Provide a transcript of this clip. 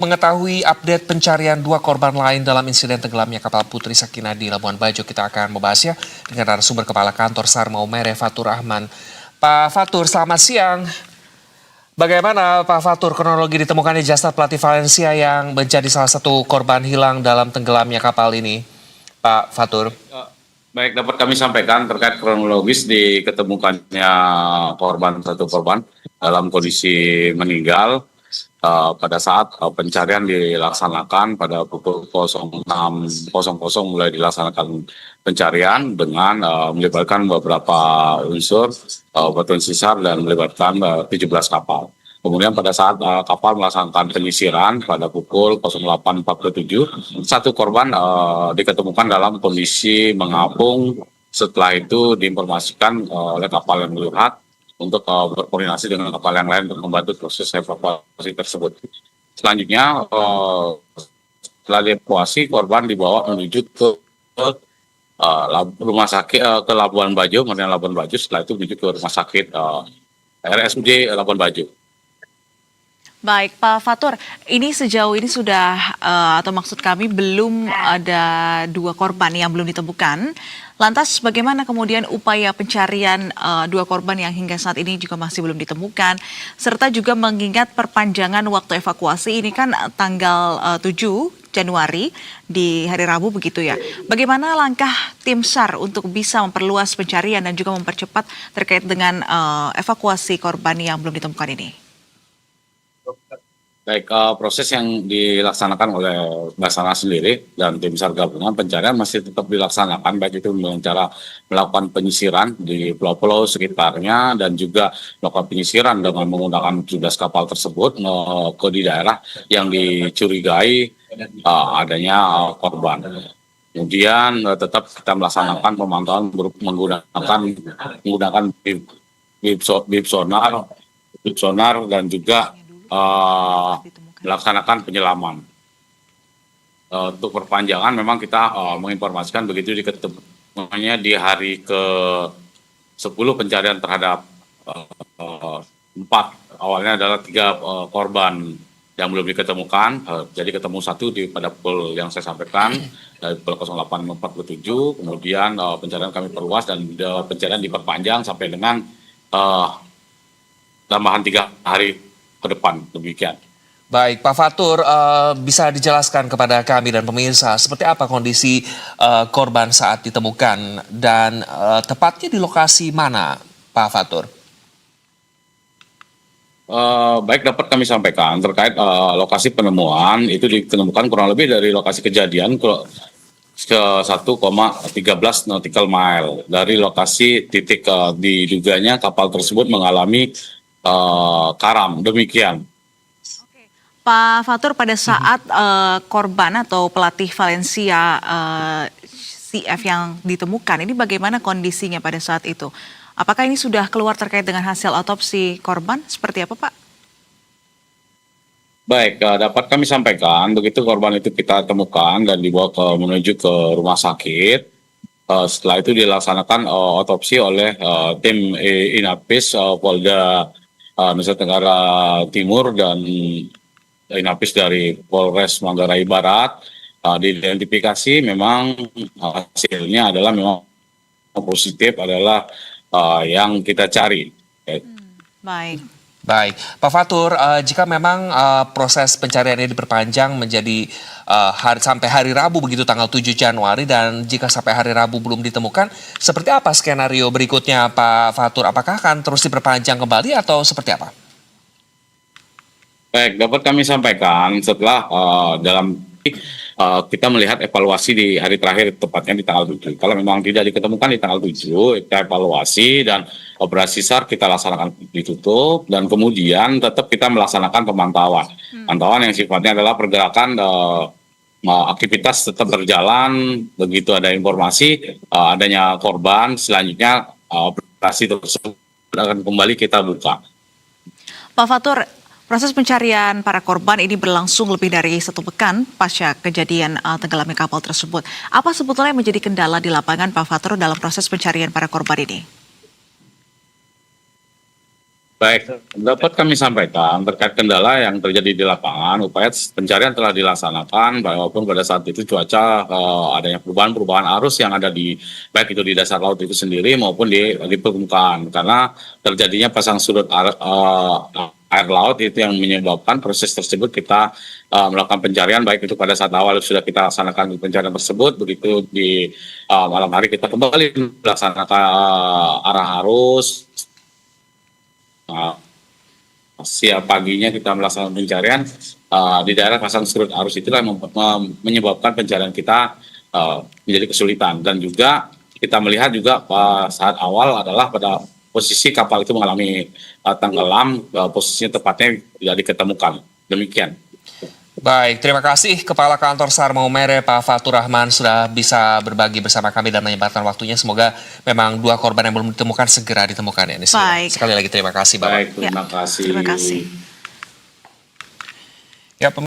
Mengetahui update pencarian dua korban lain dalam insiden tenggelamnya kapal Putri Sakinah di Labuan Bajo, kita akan membahasnya dengan narasumber Kepala Kantor SAR Maumere, Fatur Rahman. Pak Fatur, selamat siang. Bagaimana Pak Fatur kronologi ditemukannya jasad pelatih Valencia yang menjadi salah satu korban hilang dalam tenggelamnya kapal ini, Pak Fatur? Baik, dapat kami sampaikan terkait kronologis diketemukannya satu korban dalam kondisi meninggal pada saat pencarian dilaksanakan pada pukul 06.00 mulai dilaksanakan pencarian dengan melibatkan beberapa unsur batuan sisar dan melibatkan 17 kapal. Kemudian pada saat kapal melaksanakan penyisiran pada pukul 08.47, satu korban diketemukan dalam kondisi mengapung. Setelah itu diinformasikan oleh kapal yang melihat untuk berkoordinasi dengan kapal yang lain untuk membantu proses evakuasi tersebut. Selanjutnya, setelah dievakuasi, korban dibawa menuju ke rumah sakit ke Labuan Bajo, kemudian Labuan Bajo. Setelah itu menuju ke rumah sakit RSUD Labuan Bajo. Baik, Pak Fatur, ini sejauh ini sudah, atau maksud kami belum ada dua korban yang belum ditemukan. Lantas bagaimana kemudian upaya pencarian dua korban yang hingga saat ini juga masih belum ditemukan, serta juga mengingat perpanjangan waktu evakuasi ini kan tanggal 7 Januari di hari Rabu begitu ya. Bagaimana langkah tim SAR untuk bisa memperluas pencarian dan juga mempercepat terkait dengan evakuasi korban yang belum ditemukan ini? Baik, proses yang dilaksanakan oleh Basarnas sendiri dan tim SAR gabungan pencarian masih tetap dilaksanakan, baik itu dengan cara melakukan penyisiran di pulau-pulau sekitarnya dan juga melakukan penyisiran dengan menggunakan 17 kapal tersebut ke di daerah yang dicurigai adanya korban. Kemudian tetap kita melaksanakan pemantauan menggunakan bib sonar dan juga melaksanakan penyelaman. Untuk perpanjangan memang kita menginformasikan begitu diketemukannya di hari ke-10 pencarian terhadap 4. Awalnya adalah 3 korban yang belum diketemukan, jadi ketemu 1 pada pukul yang saya sampaikan dari pukul 08.47, kemudian pencarian kami perluas dan pencarian diperpanjang sampai dengan tambahan 3 hari ke depan, demikian. Baik, Pak Fatur, bisa dijelaskan kepada kami dan pemirsa seperti apa kondisi korban saat ditemukan dan tepatnya di lokasi mana, Pak Fatur? Baik, dapat kami sampaikan terkait lokasi penemuan itu ditemukan kurang lebih dari lokasi kejadian ke 1,13 nautical mile dari lokasi titik diduganya kapal tersebut mengalami karam, demikian. Oke. Pak Fatur, pada saat korban atau pelatih Valencia CF yang ditemukan, ini bagaimana kondisinya pada saat itu? Apakah ini sudah keluar terkait dengan hasil otopsi korban? Seperti apa, Pak? Baik, dapat kami sampaikan begitu korban itu kita temukan dan dibawa menuju ke rumah sakit. Setelah itu dilaksanakan otopsi oleh tim Inapis Polda Nusa Tenggara Timur dan Inapis dari Polres Manggarai Barat. Diidentifikasi memang hasilnya adalah memang positif adalah yang kita cari. Baik. Baik, Pak Fatur, jika memang proses pencarian ini diperpanjang menjadi sampai hari Rabu begitu tanggal 7 Januari dan jika sampai hari Rabu belum ditemukan, seperti apa skenario berikutnya Pak Fatur? Apakah akan terus diperpanjang kembali atau seperti apa? Baik, dapat kami sampaikan setelah kita melihat evaluasi di hari terakhir, tepatnya di tanggal 7. Kalau memang tidak diketemukan di tanggal 7, kita evaluasi dan operasi SAR kita laksanakan ditutup dan kemudian tetap kita melaksanakan pemantauan. Pantauan yang sifatnya adalah pergerakan aktivitas tetap berjalan, begitu ada informasi adanya korban, selanjutnya operasi tersebut akan kembali kita buka. Pak Fatur, proses pencarian para korban ini berlangsung lebih dari 1 pekan pasca kejadian tenggelamnya kapal tersebut. Apa sebetulnya yang menjadi kendala di lapangan, Pak Fatur, dalam proses pencarian para korban ini? Baik, dapat kami sampaikan terkait kendala yang terjadi di lapangan, upaya pencarian telah dilaksanakan, walaupun pada saat itu cuaca adanya perubahan arus yang ada di baik itu di dasar laut itu sendiri maupun di permukaan, karena terjadinya pasang surut air laut itu yang menyebabkan proses tersebut kita melakukan pencarian, baik itu pada saat awal sudah kita laksanakan pencarian tersebut, begitu di malam hari kita kembali melaksanakan arah arus. Siang paginya kita melaksanakan pencarian di daerah pasang surut arus itulah yang menyebabkan pencarian kita menjadi kesulitan, dan juga kita melihat juga saat awal adalah pada posisi kapal itu mengalami tenggelam, posisinya tepatnya tidak diketemukan. Demikian. Baik, terima kasih Kepala Kantor SAR Maumere Pak Fatur Rahman sudah bisa berbagi bersama kami dan menyempatkan waktunya. Semoga memang 2 korban yang belum ditemukan segera ditemukan ya. Baik. Sekali lagi terima kasih Bapak. Baik, terima kasih. Terima kasih.